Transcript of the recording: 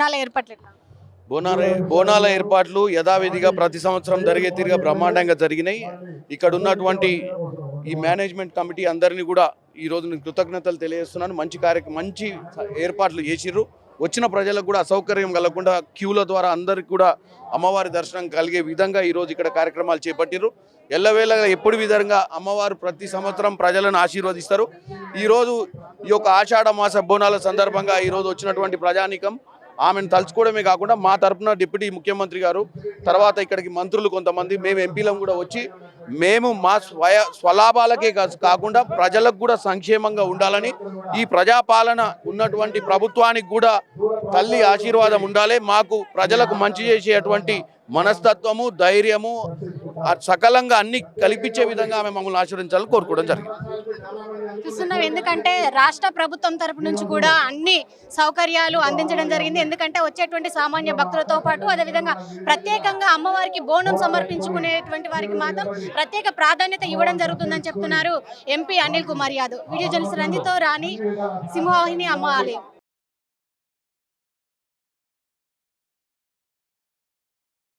బోనాల ఏర్పాట్లు ఎట్లా? బోనాల ఏర్పాట్లు యథావిధిగా ప్రతి సంవత్సరం జరిగే తీరుగా బ్రహ్మాండంగా జరిగినాయి. ఇక్కడ ఉన్నటువంటి ఈ మేనేజ్మెంట్ కమిటీ అందరినీ కూడా ఈరోజు నేను కృతజ్ఞతలు తెలియజేస్తున్నాను. మంచి ఏర్పాట్లు చేసిర్రు. వచ్చిన ప్రజలకు కూడా అసౌకర్యం కలగకుండా క్యూల ద్వారా అందరికి కూడా అమ్మవారి దర్శనం కలిగే విధంగా ఈరోజు ఇక్కడ కార్యక్రమాలు చేపట్టిర్రు. ఎల్లవేళగా ఎప్పుడు విధంగా అమ్మవారు ప్రతి సంవత్సరం ప్రజలను ఆశీర్వదిస్తారు. ఈరోజు ఈ యొక్క ఆషాఢ మాస బోనాల సందర్భంగా ఈరోజు వచ్చినటువంటి ప్రజానీకం ఆమెను తలుచుకోవడమే కాకుండా మా తరఫున డిప్యూటీ ముఖ్యమంత్రి గారు, తర్వాత ఇక్కడికి మంత్రులు కొంతమంది, మేము ఎంపీలం కూడా వచ్చి మేము మా స్వలాభాలకే కాకుండా ప్రజలకు కూడా సంక్షేమంగా ఉండాలని, ఈ ప్రజాపాలన ఉన్నటువంటి ప్రభుత్వానికి కూడా తల్లి ఆశీర్వాదం ఉండాలి, మాకు ప్రజలకు మంచి చేసేటువంటి మనస్తత్వము, ధైర్యము సకలంగా అన్ని కల్పించే విధంగా ఆమె మమ్మల్ని ఆశీర్వదించాలని కోరుకోవడం జరిగింది. చూస్తున్నాం, ఎందుకంటే రాష్ట్ర ప్రభుత్వం తరపు నుంచి కూడా అన్ని సౌకర్యాలు అందించడం జరిగింది. ఎందుకంటే వచ్చేటువంటి సామాన్య భక్తులతో పాటు అదేవిధంగా ప్రత్యేకంగా అమ్మవారికి బోనం సమర్పించుకునేటువంటి వారికి మాత్రం ప్రత్యేక ప్రాధాన్యత ఇవ్వడం జరుగుతుందని చెప్తున్నారు MP Anil Kumar Yadav. Video journalist రంజితో రాణి, సింహవాహిని, అమ్మ ఆలయం.